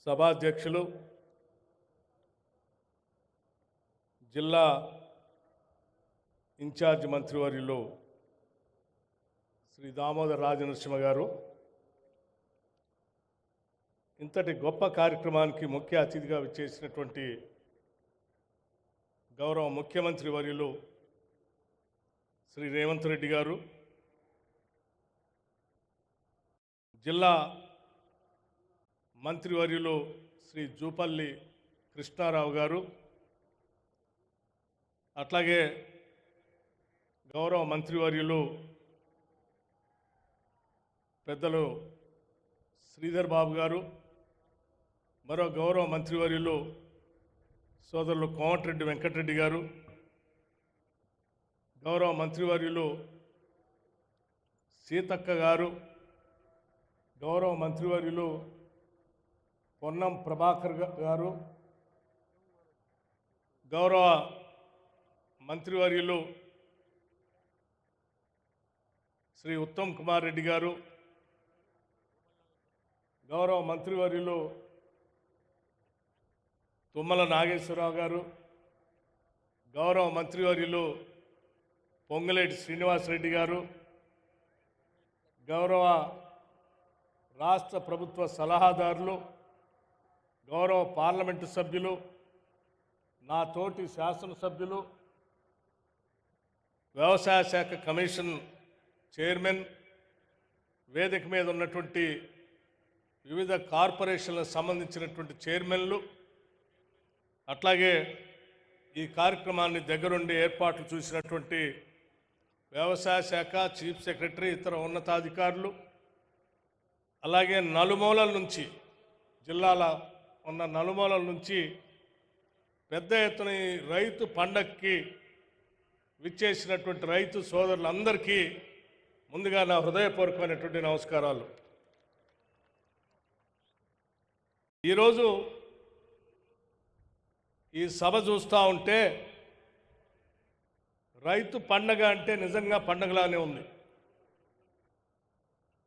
సభాధ్యక్షులు జిల్లా ఇన్ఛార్జ్ మంత్రివర్యులు శ్రీ దామోదర్ రాజనరసింహ గారు ఇంతటి గొప్ప కార్యక్రమానికి ముఖ్య అతిథిగా విచ్చేసినటువంటి గౌరవ ముఖ్యమంత్రి వర్యులు శ్రీ రేవంత్ రెడ్డి గారు, జిల్లా మంత్రివర్యులు శ్రీ జూపల్లి కృష్ణారావు గారు, అట్లాగే గౌరవ మంత్రివర్యులు పెద్దలు శ్రీధర్ బాబు గారు, మరో గౌరవ మంత్రివర్యులు సోదరులు కోమటిరెడ్డి వెంకటరెడ్డి గారు, గౌరవ మంత్రివర్యులు సీతక్క గారు, గౌరవ మంత్రివర్యులు పొన్నం ప్రభాకర్ గారు, గౌరవ మంత్రివర్యులు శ్రీ ఉత్తమ్ కుమార్ రెడ్డి గారు, గౌరవ మంత్రివర్యులు తుమ్మల నాగేశ్వరరావు గారు, గౌరవ మంత్రివర్యులు పొంగులేటి శ్రీనివాసరెడ్డి గారు, గౌరవ రాష్ట్ర ప్రభుత్వ సలహాదారులు, గౌరవ పార్లమెంటు సభ్యులు, నా తోటి శాసనసభ్యులు, వ్యవసాయ శాఖ కమిషన్ చైర్మన్, వేదిక మీద ఉన్నటువంటి వివిధ కార్పొరేషన్లకు సంబంధించినటువంటి చైర్మన్లు, అట్లాగే ఈ కార్యక్రమాన్ని దగ్గరుండి ఏర్పాట్లు చూసినటువంటి వ్యవసాయ శాఖ చీఫ్ సెక్రటరీ, ఇతర ఉన్నతాధికారులు, అలాగే నలుమూలల నుంచి, జిల్లాల ఉన్న నలుమూలల నుంచి పెద్ద ఎత్తున ఈ రైతు పండగకి విచ్చేసినటువంటి రైతు సోదరులందరికీ ముందుగా నా హృదయపూర్వకమైనటువంటి నమస్కారాలు. ఈరోజు ఈ సభ చూస్తూ ఉంటే రైతు పండగ అంటే నిజంగా పండగలానే ఉంది.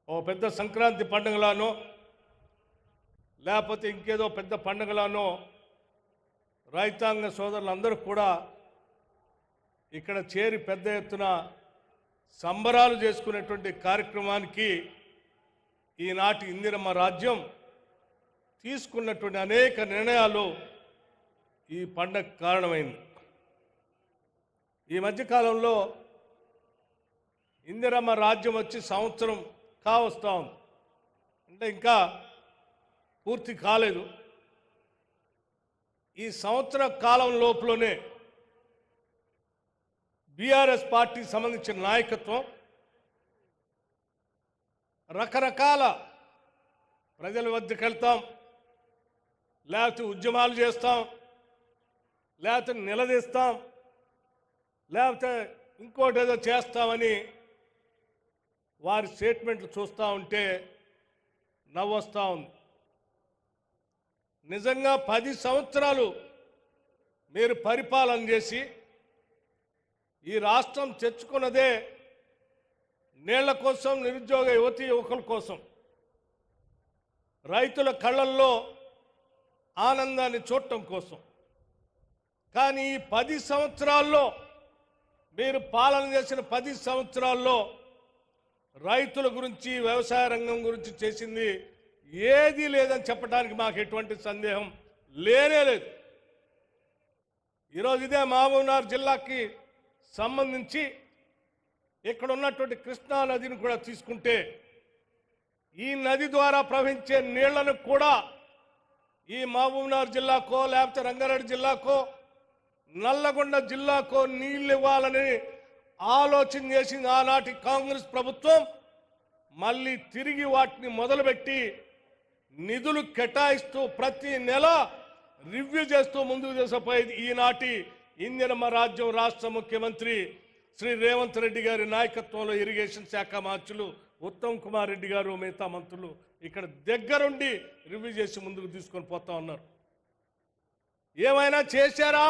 ఓ పెద్ద సంక్రాంతి పండుగలానో లేకపోతే ఇంకేదో పెద్ద పండుగలానో రైతాంగ సోదరులందరూ కూడా ఇక్కడ చేరి పెద్ద ఎత్తున సంబరాలు చేసుకునేటువంటి కార్యక్రమానికి ఈనాటి ఇందిరమ్మ రాజ్యం తీసుకున్నటువంటి అనేక నిర్ణయాలు ఈ పండగ కారణమైంది. ఈ మధ్యకాలంలో ఇందిరమ్మ రాజ్యం వచ్చి సంవత్సరం కావస్తా ఉంది, అంటే ఇంకా పూర్తి కాలేదు. ఈ సంవత్సర కాలం లోపలనే బీఆర్ఎస్ పార్టీకి సంబంధించిన నాయకత్వం రకరకాల ప్రజల వద్దకు వెళ్తాం, లేకపోతే ఉద్యమాలు చేస్తాం, లేకపోతే నిలదీస్తాం, లేకపోతే ఇంకోటి ఏదో చేస్తామని వారి స్టేట్మెంట్లు చూస్తూ ఉంటే నవ్వొస్తూ ఉంది. నిజంగా 10 సంవత్సరాలు మీరు పరిపాలన చేసి ఈ రాష్ట్రం తెచ్చుకున్నదే నీళ్ల కోసం, నిరుద్యోగ యువతీ యువకుల కోసం, రైతుల కళ్ళల్లో ఆనందాన్ని చూడటం కోసం. కానీ ఈ 10 సంవత్సరాల్లో మీరు పాలన చేసిన 10 సంవత్సరాల్లో రైతుల గురించి, వ్యవసాయ రంగం గురించి చేసింది ఏదీ లేదని చెప్పడానికి మాకు ఎటువంటి సందేహం లేనే లేదు. ఈరోజు ఇదే మహబూబ్నగర్ జిల్లాకి సంబంధించి ఇక్కడ ఉన్నటువంటి కృష్ణా నదిని కూడా తీసుకుంటే ఈ నది ద్వారా ప్రవహించే నీళ్లను కూడా ఈ మహబూబ్నగర్ జిల్లాకో లేకపోతే రంగారెడ్డి జిల్లాకో నల్లగొండ జిల్లాకో నీళ్ళు ఇవ్వాలని ఆలోచన చేసింది ఆనాటి కాంగ్రెస్ ప్రభుత్వం. మళ్ళీ తిరిగి వాటిని మొదలుపెట్టి నిధులు కేటాయిస్తూ ప్రతి నెల రివ్యూ చేస్తూ ముందుకు తీసుకుపోయేది ఈనాటి ఇందిరమ్మ రాజ్యం రాష్ట్ర ముఖ్యమంత్రి శ్రీ రేవంత్ రెడ్డి గారి నాయకత్వంలో ఇరిగేషన్ శాఖ మంత్రులు ఉత్తమ్ కుమార్ రెడ్డి గారు, మిగతా మంత్రులు ఇక్కడ దగ్గరుండి రివ్యూ చేసి ముందుకు తీసుకొని పోతా ఉన్నారు. ఏమైనా చేశారా?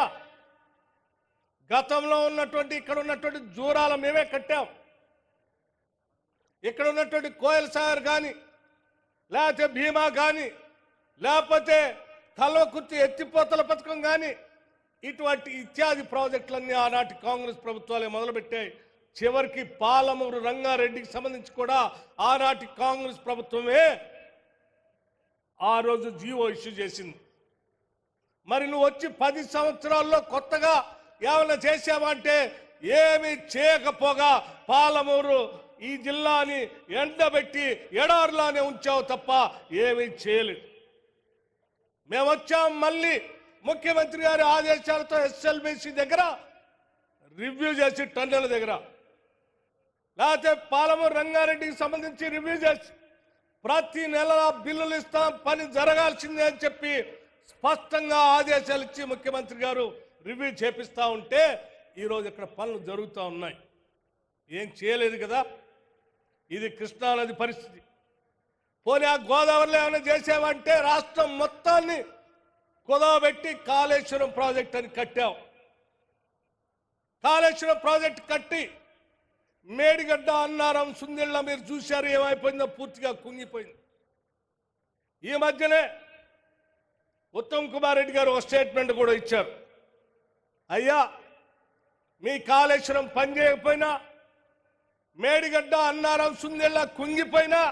గతంలో ఉన్నటువంటి ఇక్కడ ఉన్నటువంటి జూరాల మేమే కట్టాం. ఇక్కడ ఉన్నటువంటి కోయల్ సాగర్ కానీ లేకపోతే భీమా కానీ లేకపోతే కల్వకుర్తి ఎత్తిపోతల పథకం కానీ ఇటువంటి ఇత్యాది ప్రాజెక్టులన్నీ ఆనాటి కాంగ్రెస్ ప్రభుత్వాలే మొదలుపెట్టాయి. చివరికి పాలమూరు రంగారెడ్డికి సంబంధించి కూడా ఆనాటి కాంగ్రెస్ ప్రభుత్వమే ఆ రోజు జీవో ఇష్యూ చేసింది. మరి నువ్వు వచ్చి 10 సంవత్సరాల్లో కొత్తగా ఏమైనా చేసావంటే ఏమి చేయకపోగా పాలమూరు ఈ జిల్లాని ఎండబెట్టి ఎడారులానే ఉంచావు తప్ప ఏమీ చేయలేదు. మేము వచ్చాం మళ్ళీ ముఖ్యమంత్రి గారి ఆదేశాలతో ఎస్ఎల్బిసి దగ్గర రివ్యూ చేసి టన్నెల దగ్గర, లేకపోతే పాలమూరు రంగారెడ్డికి సంబంధించి రివ్యూ చేసి ప్రతి నెల బిల్లులు ఇస్తాం, పని జరగాల్సిందే అని చెప్పి స్పష్టంగా ఆదేశాలు ఇచ్చి ముఖ్యమంత్రి గారు రివ్యూ చేపిస్తా ఉంటే ఈరోజు ఇక్కడ పనులు జరుగుతూ ఉన్నాయి. ఏం చేయలేదు కదా. ఇది కృష్ణానది పరిస్థితి. పోనీ ఆ గోదావరిలో ఏమైనా చేసామంటే రాష్ట్రం మొత్తాన్ని కుదవబెట్టి కాళేశ్వరం ప్రాజెక్ట్ అని కట్టాం. కాళేశ్వరం ప్రాజెక్ట్ కట్టి మేడిగడ్డ అన్నారం సుందిళ్ళ మీరు చూశారు ఏమైపోయిందో, పూర్తిగా కుంగిపోయింది. ఈ మధ్యనే ఉత్తమ్ కుమార్ రెడ్డి గారు ఒక స్టేట్మెంట్ కూడా ఇచ్చారు. అయ్యా మీ కాళేశ్వరం పని చేయకపోయినా, మేడిగడ్డ అన్నారం సుందిళ్ళ కుంగిపోయినా,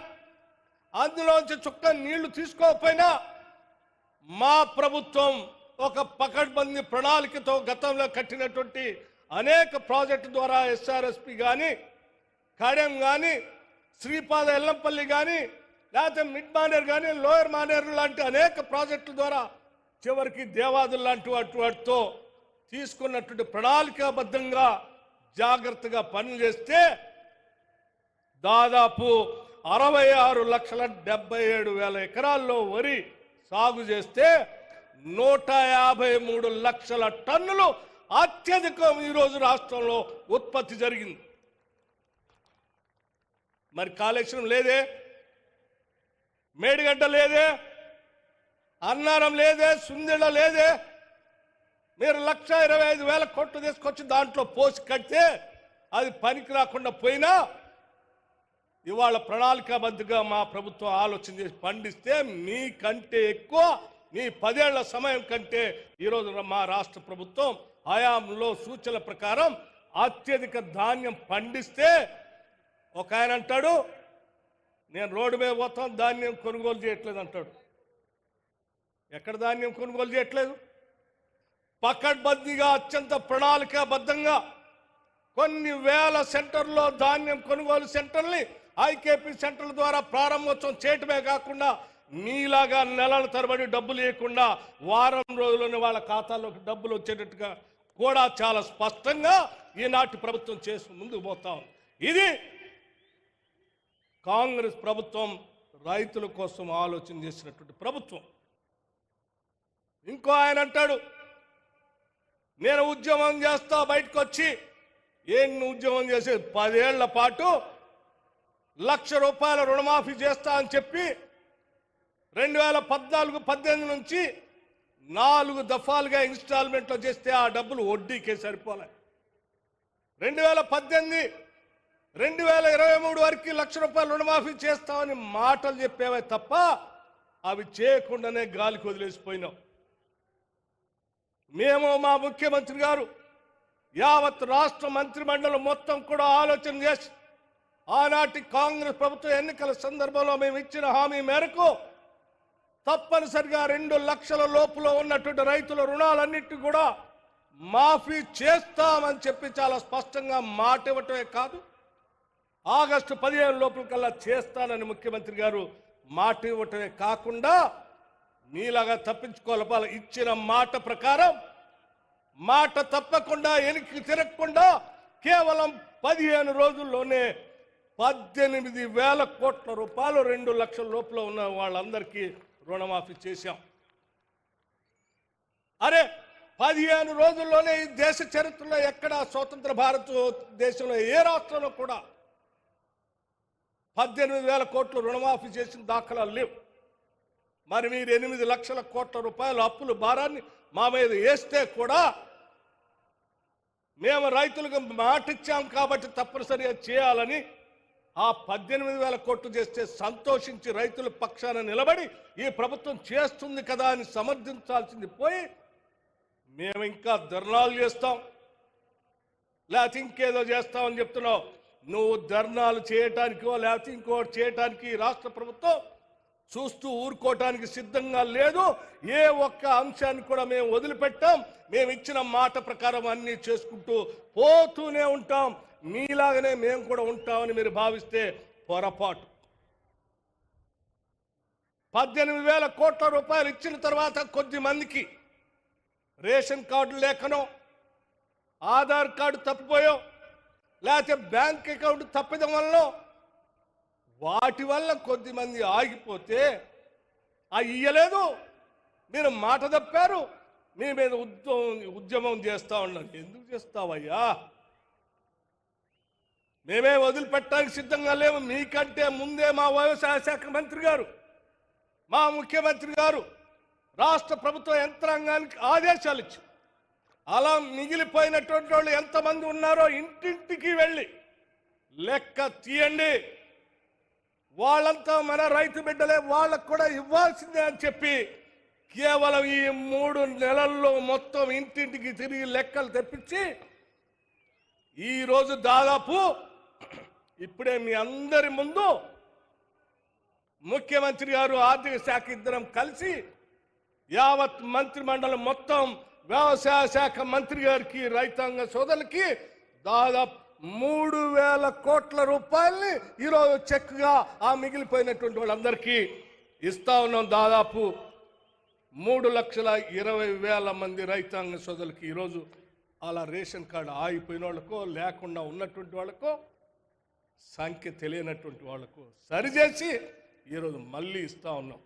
అందులోంచి చుక్క నీళ్లు తీసుకోకపోయినా మా ప్రభుత్వం ఒక పకడ్బందీ ప్రణాళికతో గతంలో కట్టినటువంటి అనేక ప్రాజెక్టు ద్వారా ఎస్ఆర్ఎస్పి కానీ, కడెం కానీ, శ్రీపాద ఎల్లంపల్లి కానీ, లేకపోతే మిడ్ మానేర్ కానీ, లోయర్ మానేర్ లాంటి అనేక ప్రాజెక్టుల ద్వారా చివరికి దేవాదులు లాంటి వాటితో తీసుకున్నటువంటి ప్రణాళికాబద్ధంగా జాగ్రత్తగా పనులు చేస్తే దాదాపు 66,77,000 ఎకరాల్లో వరి సాగు చేస్తే 153 లక్షల టన్నులు అత్యధికం ఈరోజు రాష్ట్రంలో ఉత్పత్తి జరిగింది. మరి కాళేశ్వరం లేదే, మేడిగడ్డ లేదే, అన్నారం లేదే, సుందిళ్ళ లేదే. మీరు 1,25,000 కోట్లు తీసుకొచ్చి దాంట్లో పోసి కడితే అది పనికి రాకుండా పోయినా ఇవాళ ప్రణాళికాబద్ధంగా మా ప్రభుత్వం ఆలోచన చేసి పండిస్తే మీకంటే ఎక్కువ, మీ 10 ఏళ్ల సమయం కంటే ఈరోజు మా రాష్ట్ర ప్రభుత్వం హయాంలో సూచనల ప్రకారం అత్యధిక ధాన్యం పండిస్తే ఒక ఆయన అంటాడు నేను రోడ్డు మీద పోతాం ధాన్యం కొనుగోలు చేయట్లేదు అంటాడు. ఎక్కడ ధాన్యం కొనుగోలు చేయట్లేదు? పకడ్బందీగా అత్యంత ప్రణాళికాబద్ధంగా కొన్ని వేల సెంటర్లో ధాన్యం కొనుగోలు సెంటర్ని ఐకేపీ సెంటర్ల ద్వారా ప్రారంభోత్సవం చేయటమే కాకుండా మీలాగా నెలల తరబడి డబ్బులు ఇవ్వకుండా వారం రోజుల్లోనే వాళ్ళ ఖాతాల్లోకి డబ్బులు వచ్చేటట్టుగా కూడా చాలా స్పష్టంగా ఈనాటి ప్రభుత్వం చేసి ముందుకు పోతాం. ఇది కాంగ్రెస్ ప్రభుత్వం రైతుల కోసం ఆలోచన చేసినటువంటి ప్రభుత్వం. ఇంకో ఆయన అంటాడు నేను ఉద్యమం చేస్తా, బయటకు వచ్చి ఏం ఉద్యమం చేసేది 10 ఏళ్ల పాటు ₹1,00,000 రుణమాఫీ చేస్తా అని చెప్పి 2014-18 నుంచి 4 దఫాలుగా ఇన్స్టాల్మెంట్లో చేస్తే ఆ డబ్బులు వడ్డీకే సరిపోలే. 2018-2023 వరకు ₹1,00,000 రుణమాఫీ చేస్తామని మాటలు చెప్పేవే తప్ప అవి చేయకుండానే గాలికి వదిలేసిపోయినాం. మేము మా ముఖ్యమంత్రి గారు యావత్ రాష్ట్ర మంత్రిమండలి మొత్తం కూడా ఆలోచన చేసి ఆనాటి కాంగ్రెస్ ప్రభుత్వ ఎన్నికల సందర్భంలో మేము ఇచ్చిన హామీ మేరకు తప్పనిసరిగా 2 లక్షల లోపులో ఉన్నటువంటి రైతుల రుణాలన్నింటినీ కూడా మాఫీ చేస్తామని చెప్పి చాలా స్పష్టంగా మాట ఇవ్వటమే కాదు, ఆగస్టు 15 లోపల కల్లా చేస్తానని ముఖ్యమంత్రి గారు మాట ఇవ్వటమే కాకుండా మీలాగా తప్పించుకోవాలి. ఇచ్చిన మాట ప్రకారం మాట తప్పకుండా వెనక్కి తిరగకుండా కేవలం 15 రోజుల్లోనే 18,000 కోట్ల రూపాయలు 2 లక్షల లోపల ఉన్న వాళ్ళందరికీ రుణమాఫీ చేశాం. అరే 15 రోజుల్లోనే ఈ దేశ చరిత్రలో ఎక్కడ స్వతంత్ర భారతదేశంలో ఏ రాష్ట్రంలో కూడా 18,000 కోట్లు రుణమాఫీ చేసిన దాఖలాలు లేవు. మరి మీరు 8 లక్షల కోట్ల రూపాయల అప్పుల భారాన్ని మా మీద వేస్తే కూడా మేము రైతులకు మాట ఇచ్చాం కాబట్టి తప్పనిసరిగా చేయాలని ఆ 18,000 కోట్లు చేస్తే సంతోషించి రైతుల పక్షాన నిలబడి ఈ ప్రభుత్వం చేస్తుంది కదా అని సమర్థించాల్సింది పోయి మేము ఇంకా ధర్నాలు చేస్తాం లేకపోతే ఇంకేదో చేస్తామని చెప్తున్నావు. నువ్వు ధర్నాలు చేయటానికో లేకపోతే ఇంకోటి చేయటానికి రాష్ట్ర ప్రభుత్వం చూస్తూ ఊరుకోవటానికి సిద్ధంగా లేదు. ఏ ఒక్క అంశాన్ని కూడా మేము వదిలిపెట్టాం. మేము ఇచ్చిన మాట ప్రకారం అన్నీ చేసుకుంటూ పోతూనే ఉంటాం. మీలాగనే మేము కూడా ఉంటామని మీరు భావిస్తే పొరపాటు. 18,000 కోట్ల రూపాయలు ఇచ్చిన తర్వాత కొద్ది మందికి రేషన్ కార్డు లేకనో ఆధార్ కార్డు తప్పిపోయో లేకపోతే బ్యాంక్ అకౌంట్ తప్పిదం వల్ల వాటి వల్ల కొద్ది మంది ఆగిపోతే ఇయ్యలేదు, మీరు మాట తప్పారు, మీ మీద ఉద్యమం చేస్తా ఉన్నారు. ఎందుకు చేస్తావయ్యా? మేమే వదిలిపెట్టడానికి సిద్ధంగా లేవు. మీకంటే ముందే మా వ్యవసాయ శాఖ మంత్రి గారు, మా ముఖ్యమంత్రి గారు రాష్ట్ర ప్రభుత్వ యంత్రాంగానికి ఆదేశాలు ఇచ్చి అలా మిగిలిపోయినటువంటి వాళ్ళు ఎంతమంది ఉన్నారో ఇంటింటికి వెళ్ళి లెక్క తీయండి, వాళ్ళంతా మన రైతు బిడ్డలే, వాళ్ళకు కూడా ఇవ్వాల్సిందే అని చెప్పి కేవలం ఈ 3 నెలల్లో మొత్తం ఇంటింటికి తిరిగి లెక్కలు తెప్పించి ఈరోజు దాదాపు ఇప్పుడే మీ అందరి ముందు ముఖ్యమంత్రి గారు ఆర్థిక శాఖ ఇద్దరం కలిసి యావత్ మంత్రి మండలం మొత్తం వ్యవసాయ శాఖ మంత్రి గారికి రైతాంగ సోదరులకి దాదాపు 3,000 కోట్ల రూపాయల్ని ఈరోజు చెక్గా ఆ మిగిలిపోయినటువంటి వాళ్ళందరికీ ఇస్తా ఉన్నాం. దాదాపు 3,20,000 మంది రైతాంగ సోదరులకి ఈరోజు అలా రేషన్ కార్డు ఆగిపోయిన వాళ్ళకో లేకుండా ఉన్నటువంటి వాళ్ళకో సంఖ్య తెలియనటువంటి వాళ్ళకు సరిచేసి ఈరోజు మళ్ళీ ఇస్తా ఉన్నాం.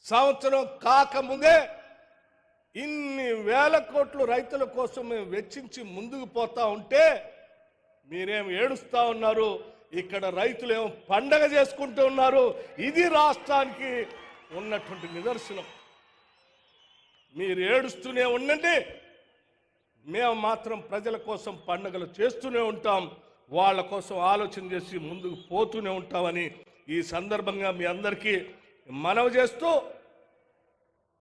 సంవత్సరం కాకముందే ఇన్ని వేల కోట్లు రైతుల కోసం మేము వెచ్చించి ముందుకు పోతా ఉంటే మీరేం ఏడుస్తా ఉన్నారు, ఇక్కడ రైతులు ఏమో పండగ చేసుకుంటూ ఉన్నారు. ఇది రాష్ట్రానికి ఉన్నటువంటి నిదర్శనం. మీరు ఏడుస్తూనే ఉండండి, మేము మాత్రం ప్రజల కోసం పండుగలు చేస్తూనే ఉంటాం, వాళ్ళ కోసం ఆలోచన చేసి ముందుకు పోతూనే ఉంటామని ఈ సందర్భంగా మీ అందరికీ మనవి చేస్తూ